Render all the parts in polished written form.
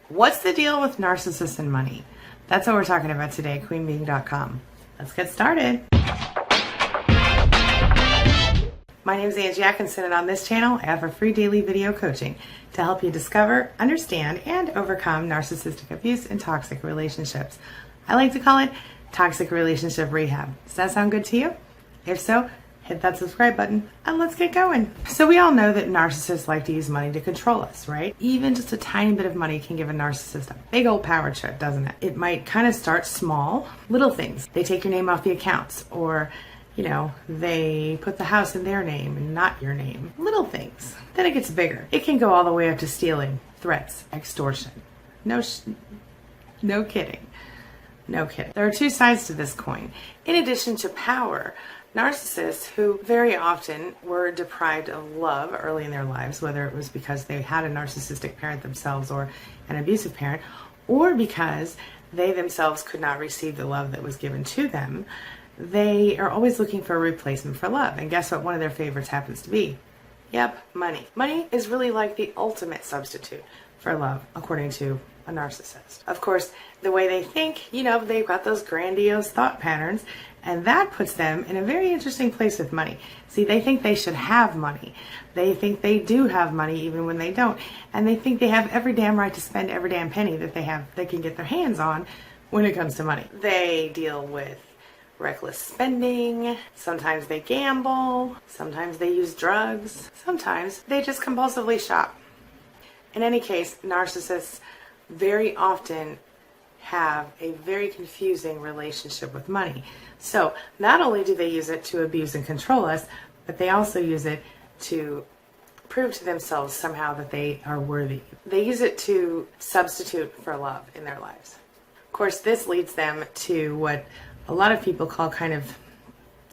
What's the deal with narcissists and money? That's what we're talking about today at queenbeing.com. Let's get started. My name is Angie Atkinson, and on this channel I offer free daily video coaching to help you discover, understand, and overcome narcissistic abuse and toxic relationships. I like to call it toxic relationship rehab. Does that sound good to you? If so, hit that subscribe button and let's get going. So we all know that narcissists like to use money to control us, right? Even just a tiny bit of money can give a narcissist a big old power trip, doesn't it? It might kind of start small, little things. They take your name off the accounts, or they put the house in their name and not your name. Little things. Then it gets bigger. It can go all the way up to stealing, threats, extortion. No kidding. No kidding. There are two sides to this coin. In addition to power, narcissists who very often were deprived of love early in their lives, whether it was because they had a narcissistic parent themselves or an abusive parent, or because they themselves could not receive the love that was given to them, they are always looking for a replacement for love. And guess what one of their favorites happens to be? Yep, money. Money is really like the ultimate substitute for love, according to a narcissist. Of course, the way they think, they've got those grandiose thought patterns, and that puts them in a very interesting place with money. See, they think they should have money. They think they do have money even when they don't. And they think they have every damn right to spend every damn penny that they can get their hands on when it comes to money. They deal with reckless spending. Sometimes they gamble. Sometimes they use drugs. Sometimes they just compulsively shop. In any case, narcissists very often have a very confusing relationship with money. So not only do they use it to abuse and control us, but they also use it to prove to themselves somehow that they are worthy. They use it to substitute for love in their lives. Of course, this leads them to what a lot of people call kind of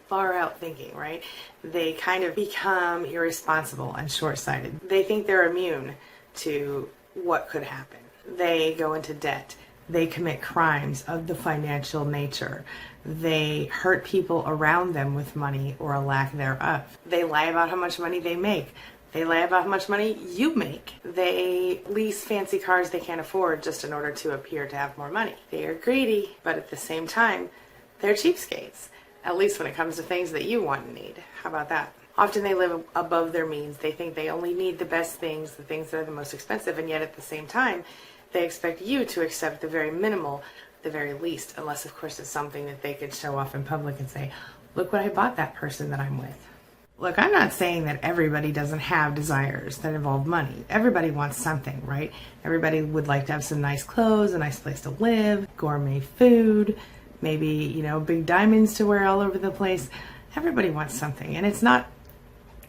far out thinking, right? They kind of become irresponsible and short-sighted. They think they're immune to what could happen. They go into debt. They commit crimes of the financial nature. They hurt people around them with money or a lack thereof. They lie about how much money they make. They lie about how much money you make. They lease fancy cars they can't afford just in order to appear to have more money. They are greedy, but at the same time, they're cheapskates, at least when it comes to things that you want and need. How about that? Often they live above their means. They think they only need the best things, the things that are the most expensive, and yet at the same time, they expect you to accept the very minimal, the very least, unless of course it's something that they could show off in public and say, look what I bought that person that I'm with. Look, I'm not saying that everybody doesn't have desires that involve money. Everybody wants something, right? Everybody would like to have some nice clothes, a nice place to live, gourmet food, maybe, big diamonds to wear all over the place. Everybody wants something, and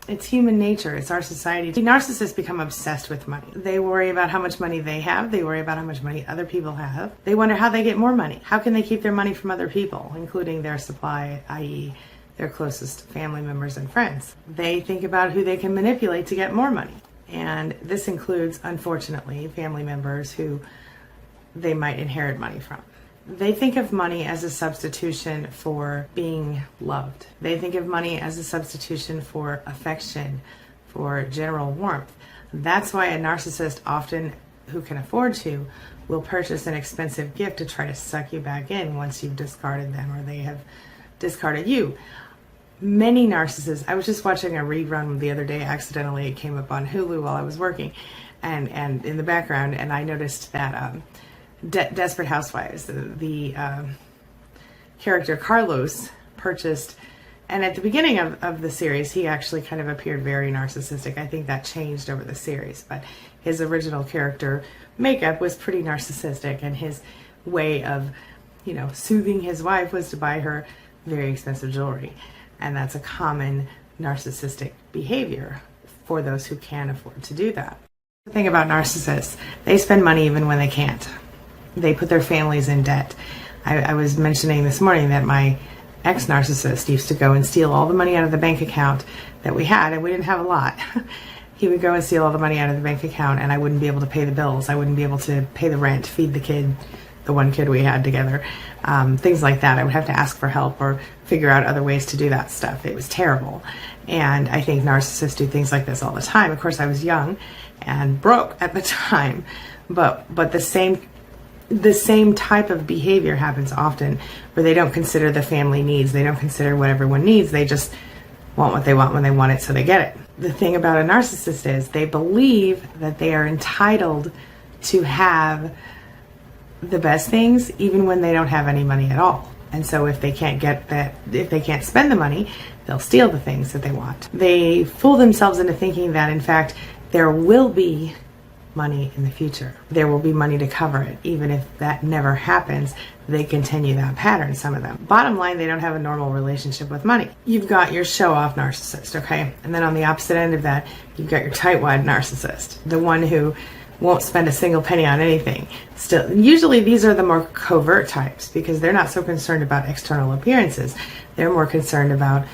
it's human nature. It's our society. Narcissists become obsessed with money. They worry about how much money they have. They worry about how much money other people have. They wonder how they get more money. How can they keep their money from other people, including their supply, i.e. their closest family members and friends. They think about who they can manipulate to get more money. And this includes, unfortunately, family members who they might inherit money from. They think of money as a substitution for being loved. They think of money as a substitution for affection, for general warmth. That's why a narcissist often, who can afford to, will purchase an expensive gift to try to suck you back in once you've discarded them or they have discarded you. Many narcissists, I was just watching a rerun the other day, accidentally it came up on Hulu while I was working, and in the background, and I noticed that Desperate Housewives, the character Carlos purchased, and at the beginning of the series, he actually kind of appeared very narcissistic. I think that changed over the series, but his original character makeup was pretty narcissistic, and his way of, soothing his wife was to buy her very expensive jewelry. And that's a common narcissistic behavior for those who can afford to do that. The thing about narcissists, they spend money even when they can't. They put their families in debt. I was mentioning this morning that my ex-narcissist used to go and steal all the money out of the bank account that we had, and we didn't have a lot. He would go and steal all the money out of the bank account, and I wouldn't be able to pay the bills. I wouldn't be able to pay the rent, feed the kid, the one kid we had together, things like that. I would have to ask for help or figure out other ways to do that stuff. It was terrible. And I think narcissists do things like this all the time. Of course, I was young and broke at the time, But the same type of behavior happens often, where they don't consider the family needs. They don't consider what everyone needs. They just want what they want when they want it, so they get it. The thing about a narcissist is they believe that they are entitled to have the best things even when they don't have any money at all. And so if they can't spend the money, they'll steal the things that they want. They fool themselves into thinking that, in fact, there will be money in the future. There will be money to cover it. Even if that never happens, they continue that pattern, some of them. Bottom line, they don't have a normal relationship with money. You've got your show-off narcissist, okay? And then on the opposite end of that, you've got your tightwad narcissist, the one who won't spend a single penny on anything. Still, usually these are the more covert types because they're not so concerned about external appearances. They're more concerned about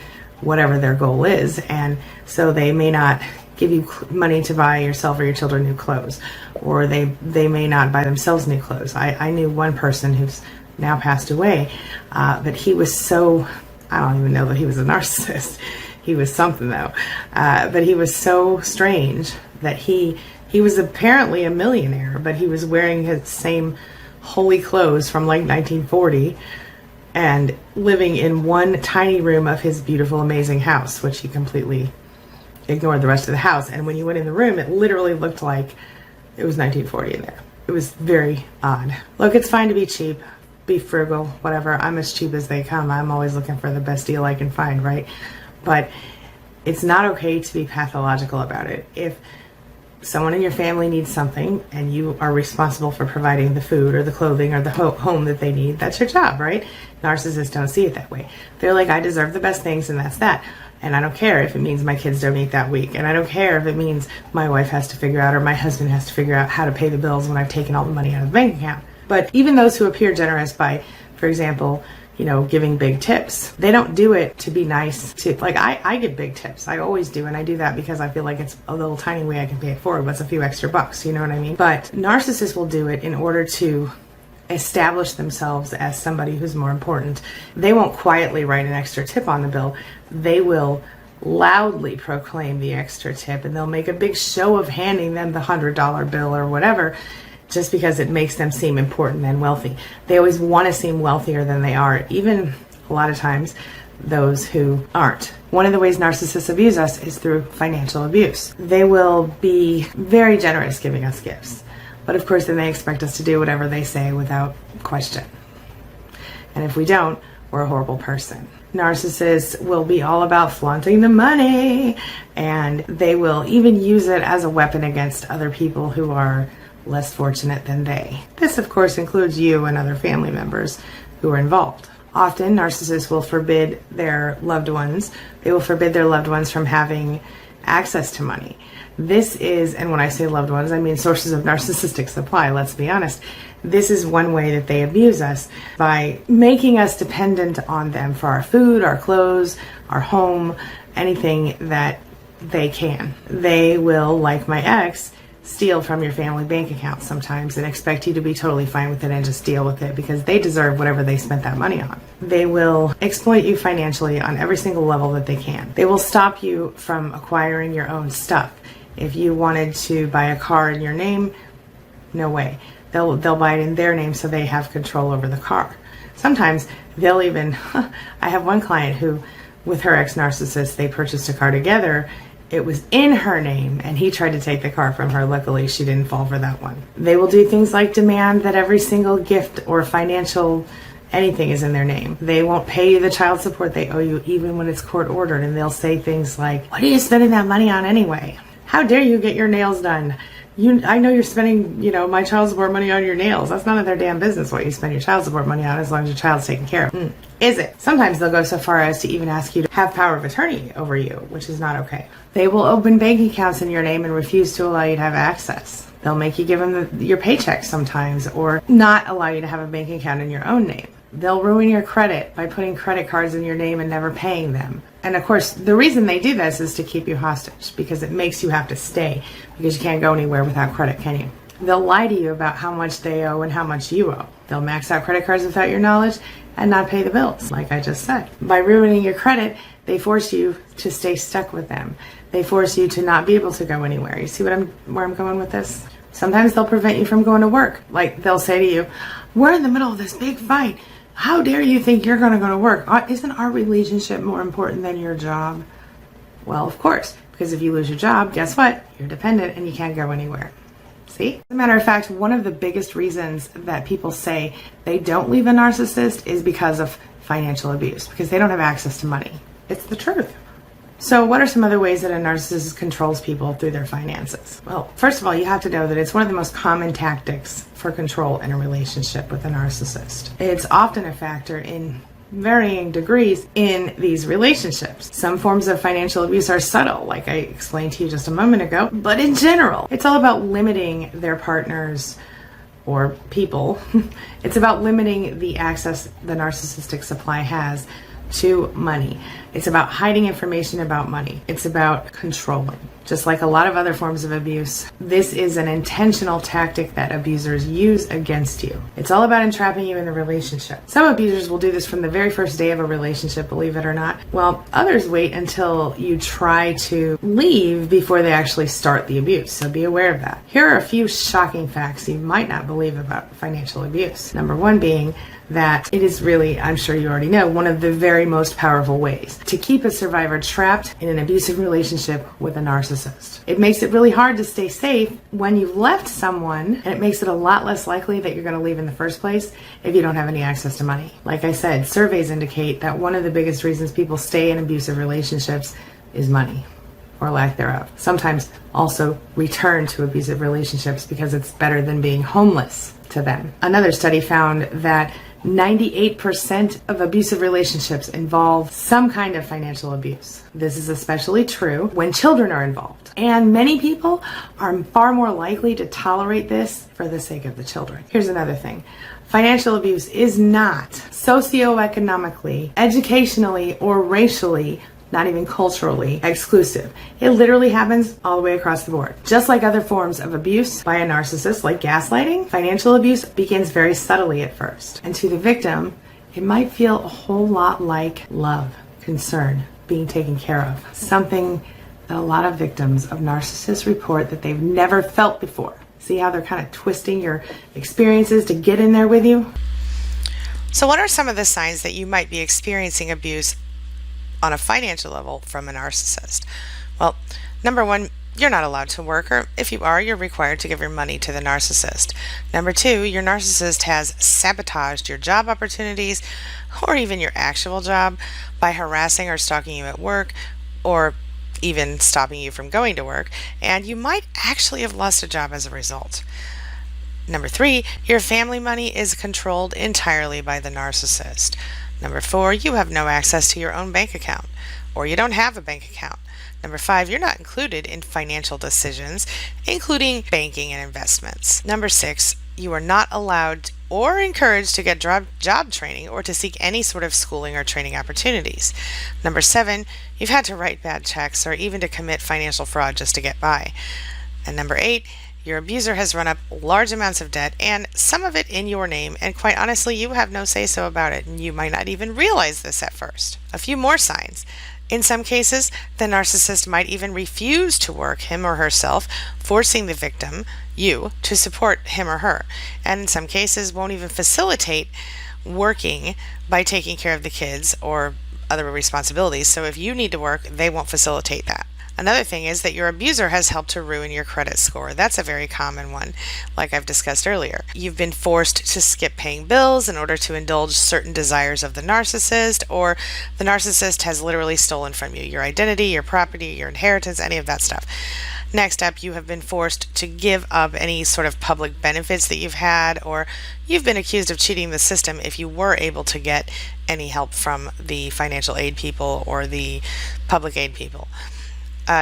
whatever their goal is, and so they may not give you money to buy yourself or your children new clothes, or they may not buy themselves new clothes. I knew one person who's now passed away, but he was so, I don't even know that he was a narcissist. He was something though, but he was so strange that he was apparently a millionaire, but he was wearing his same holy clothes from like 1940 and living in one tiny room of his beautiful, amazing house, which he completely ignored the rest of the house. And when you went in the room, it literally looked like it was 1940 in there. It was very odd. Look, it's fine to be cheap, be frugal, whatever. I'm as cheap as they come. I'm always looking for the best deal I can find, right? But it's not okay to be pathological about it. If someone in your family needs something and you are responsible for providing the food or the clothing or the home that they need, that's your job, right? Narcissists don't see it that way. They're like, I deserve the best things and that's that. And I don't care if it means my kids don't eat that week. And I don't care if it means my wife has to figure out or my husband has to figure out how to pay the bills when I've taken all the money out of the bank account. But even those who appear generous by, for example, giving big tips, they don't do it to be nice to, like, I give big tips. I always do. And I do that because I feel like it's a little tiny way I can pay it forward. What's a few extra bucks? You know what I mean? But narcissists will do it in order to establish themselves as somebody who's more important. They won't quietly write an extra tip on the bill. They will loudly proclaim the extra tip, and they'll make a big show of handing them the $100 bill or whatever, just because it makes them seem important and wealthy. They always want to seem wealthier than they are, even a lot of times those who aren't. One of the ways narcissists abuse us is through financial abuse. They will be very generous giving us gifts, but of course then they expect us to do whatever they say without question. And if we don't, we're a horrible person. Narcissists will be all about flaunting the money, and they will even use it as a weapon against other people who are less fortunate than they. This, of course, includes you and other family members who are involved. Often, narcissists will forbid their loved ones. They will forbid their loved ones from having access to money. This is, and when I say loved ones, I mean sources of narcissistic supply, let's be honest. This is one way that they abuse us, by making us dependent on them for our food, our clothes, our home, anything that they can. They will, like my ex, steal from your family bank account sometimes and expect you to be totally fine with it and just deal with it because they deserve whatever they spent that money on. They will exploit you financially on every single level that they can. They will stop you from acquiring your own stuff. If you wanted to buy a car in your name, no way. They'll buy it in their name so they have control over the car. Sometimes they'll even, I have one client who, with her ex-narcissist, they purchased a car together. It was in her name, and he tried to take the car from her. Luckily, she didn't fall for that one. They will do things like demand that every single gift or financial anything is in their name. They won't pay you the child support they owe you, even when it's court ordered, and they'll say things like, what are you spending that money on anyway? How dare you get your nails done? I know you're spending, my child support money on your nails. That's none of their damn business what you spend your child support money on, as long as your child's taken care of. Is it? Sometimes they'll go so far as to even ask you to have power of attorney over you, which is not okay. They will open bank accounts in your name and refuse to allow you to have access. They'll make you give them your paycheck sometimes, or not allow you to have a bank account in your own name. They'll ruin your credit by putting credit cards in your name and never paying them. And of course, the reason they do this is to keep you hostage, because it makes you have to stay, because you can't go anywhere without credit, can you? They'll lie to you about how much they owe and how much you owe. They'll max out credit cards without your knowledge and not pay the bills, like I just said. By ruining your credit, they force you to stay stuck with them. They force you to not be able to go anywhere. You see where I'm going with this? Sometimes they'll prevent you from going to work. Like they'll say to you, we're in the middle of this big fight. How dare you think you're going to go to work? Isn't our relationship more important than your job? Well, of course, because if you lose your job, guess what? You're dependent and you can't go anywhere. See? As a matter of fact, one of the biggest reasons that people say they don't leave a narcissist is because of financial abuse, because they don't have access to money. It's the truth. So what are some other ways that a narcissist controls people through their finances? Well, first of all, you have to know that it's one of the most common tactics for control in a relationship with a narcissist. It's often a factor in varying degrees in these relationships. Some forms of financial abuse are subtle, like I explained to you just a moment ago, but in general, it's all about limiting their partners or people. It's about limiting the access the narcissistic supply has to money. It's about hiding information about money. It's about controlling. Just like a lot of other forms of abuse, this is an intentional tactic that abusers use against you. It's all about entrapping you in the relationship. Some abusers will do this from the very first day of a relationship, believe it or not, while others wait until you try to leave before they actually start the abuse. So be aware of that. Here are a few shocking facts you might not believe about financial abuse. Number one being that it is really, I'm sure you already know, one of the very most powerful ways to keep a survivor trapped in an abusive relationship with a narcissist. It makes it really hard to stay safe when you've left someone, and it makes it a lot less likely that you're going to leave in the first place if you don't have any access to money. Like I said, surveys indicate that one of the biggest reasons people stay in abusive relationships is money, or lack thereof. Sometimes also return to abusive relationships because it's better than being homeless to them. Another study found that 98% of abusive relationships involve some kind of financial abuse. This is especially true when children are involved. And many people are far more likely to tolerate this for the sake of the children. Here's another thing. Financial abuse is not socioeconomically, educationally, or racially, not even culturally, exclusive. It literally happens all the way across the board. Just like other forms of abuse by a narcissist, like gaslighting, financial abuse begins very subtly at first. And to the victim, it might feel a whole lot like love, concern, being taken care of. Something that a lot of victims of narcissists report that they've never felt before. See how they're kind of twisting your experiences to get in there with you? So what are some of the signs that you might be experiencing abuse on a financial level from a narcissist? Well, number one, you're not allowed to work, or if you are, you're required to give your money to the narcissist. Number two, your narcissist has sabotaged your job opportunities or even your actual job by harassing or stalking you at work, or even stopping you from going to work, and you might actually have lost a job as a result. Number three, your family money is controlled entirely by the narcissist. Number four, you have no access to your own bank account, or you don't have a bank account. Number five, you're not included in financial decisions, including banking and investments. Number six, you are not allowed or encouraged to get job training or to seek any sort of schooling or training opportunities. Number seven, you've had to write bad checks or even to commit financial fraud just to get by. And number eight, your abuser has run up large amounts of debt, and some of it in your name, and quite honestly, you have no say-so about it, and you might not even realize this at first. A few more signs. In some cases, the narcissist might even refuse to work him or herself, forcing the victim, you, to support him or her, and in some cases won't even facilitate working by taking care of the kids or other responsibilities. So if you need to work, they won't facilitate that. Another thing is that your abuser has helped to ruin your credit score. That's a very common one, like I've discussed earlier. You've been forced to skip paying bills in order to indulge certain desires of the narcissist, or the narcissist has literally stolen from you your identity, your property, your inheritance, any of that stuff. Next up, you have been forced to give up any sort of public benefits that you've had, or you've been accused of cheating the system if you were able to get any help from the financial aid people or the public aid people.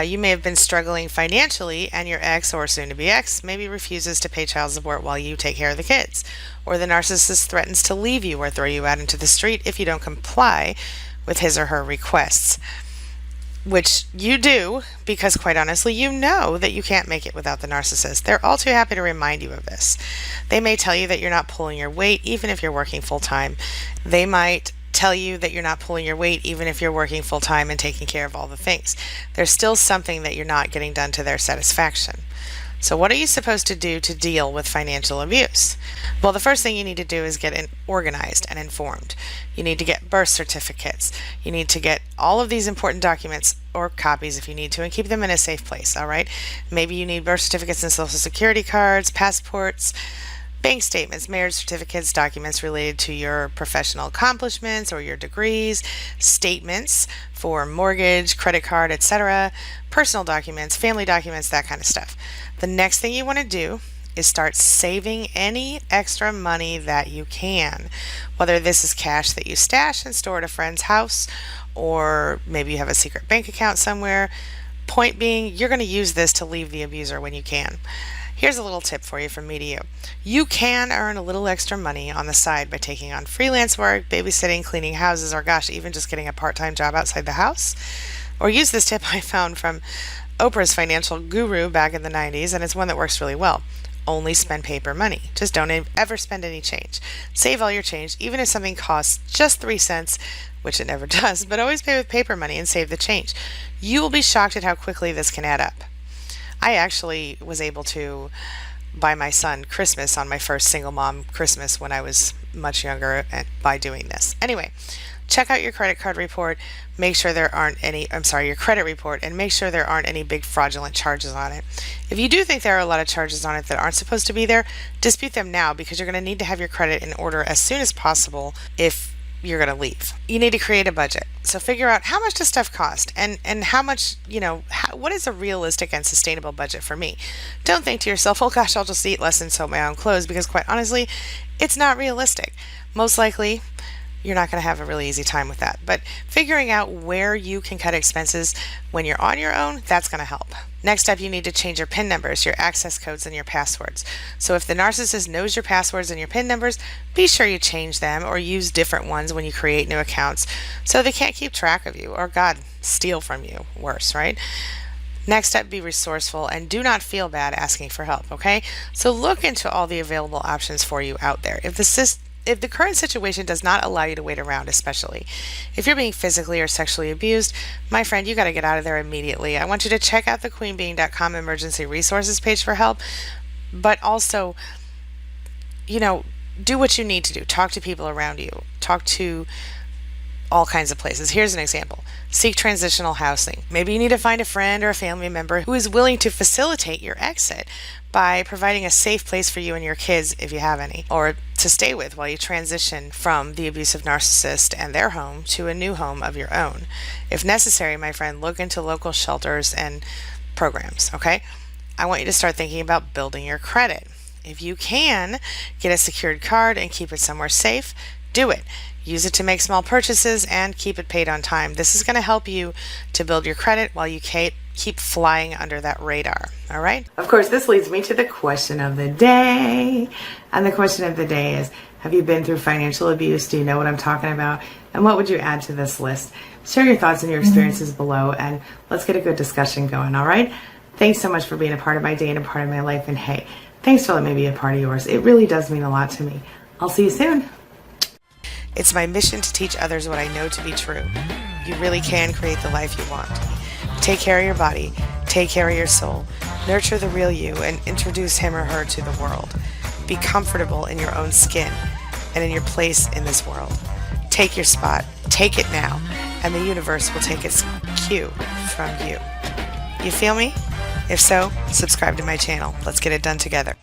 You may have been struggling financially, and your ex, or soon-to-be ex, maybe refuses to pay child support while you take care of the kids. Or the narcissist threatens to leave you or throw you out into the street if you don't comply with his or her requests. Which you do, because quite honestly, you know that you can't make it without the narcissist. They're all too happy to remind you of this. They may tell you that you're not pulling your weight, even if you're working full-time. They might tell you that you're not pulling your weight even if you're working full-time and taking care of all the things. There's still something that you're not getting done to their satisfaction. So what are you supposed to do to deal with financial abuse? Well, the first thing you need to do is get organized and informed. You need to get birth certificates. You need to get all of these important documents, or copies if you need to, and keep them in a safe place, all right? Maybe you need birth certificates and social security cards, passports, bank statements, marriage certificates, documents related to your professional accomplishments or your degrees, statements for mortgage, credit card, etc., personal documents, family documents, that kind of stuff. The next thing you want to do is start saving any extra money that you can, whether this is cash that you stash and store at a friend's house, or maybe you have a secret bank account somewhere. Point being, you're going to use this to leave the abuser when you can. Here's a little tip for you from me to you. You can earn a little extra money on the side by taking on freelance work, babysitting, cleaning houses, or gosh, even just getting a part-time job outside the house. Or use this tip I found from Oprah's financial guru back in the 90s, and it's one that works really well. Only spend paper money. Just don't ever spend any change. Save all your change, even if something costs just 3 cents, which it never does, but always pay with paper money and save the change. You will be shocked at how quickly this can add up. I actually was able to buy my son Christmas on my first single mom Christmas when I was much younger by doing this. Anyway, check out your credit card report. Make sure there aren't any, your credit report, and make sure there aren't any big fraudulent charges on it. If you do think there are a lot of charges on it that aren't supposed to be there, dispute them now, because you're going to need to have your credit in order as soon as possible if you're going to leave. You need to create a budget. So figure out how much does stuff cost, and how much, what is a realistic and sustainable budget for me. Don't think to yourself, oh gosh, I'll just eat less and sew my own clothes, because quite honestly, it's not realistic. Most likely, you're not going to have a really easy time with that. But figuring out where you can cut expenses when you're on your own, that's going to help. Next up, you need to change your PIN numbers, your access codes, and your passwords. So if the narcissist knows your passwords and your PIN numbers, be sure you change them or use different ones when you create new accounts so they can't keep track of you or, God, steal from you. Worse, right? Next up, be resourceful and do not feel bad asking for help, okay? So look into all the available options for you out there. If the current situation does not allow you to wait around, especially if you're being physically or sexually abused, my friend, you got to get out of there immediately. I want you to check out the queenbeing.com emergency resources page for help, but also, do what you need to do. Talk to people around you. Talk to all kinds of places. Here's an example. Seek transitional housing. Maybe you need to find a friend or a family member who is willing to facilitate your exit by providing a safe place for you and your kids, if you have any, or to stay with while you transition from the abusive narcissist and their home to a new home of your own. If necessary, my friend, look into local shelters and programs, okay? I want you to start thinking about building your credit. If you can, get a secured card and keep it somewhere safe, do it. Use it to make small purchases and keep it paid on time. This is going to help you to build your credit while you keep flying under that radar. All right? Of course, this leads me to the question of the day. And the question of the day is, have you been through financial abuse? Do you know what I'm talking about? And what would you add to this list? Share your thoughts and your experiences below, and let's get a good discussion going, all right? Thanks so much for being a part of my day and a part of my life. And hey, thanks for letting me be a part of yours. It really does mean a lot to me. I'll see you soon. It's my mission to teach others what I know to be true. You really can create the life you want. Take care of your body, take care of your soul, nurture the real you, and introduce him or her to the world. Be comfortable in your own skin and in your place in this world. Take your spot, take it now, and the universe will take its cue from you. You feel me? If so, subscribe to my channel. Let's get it done together.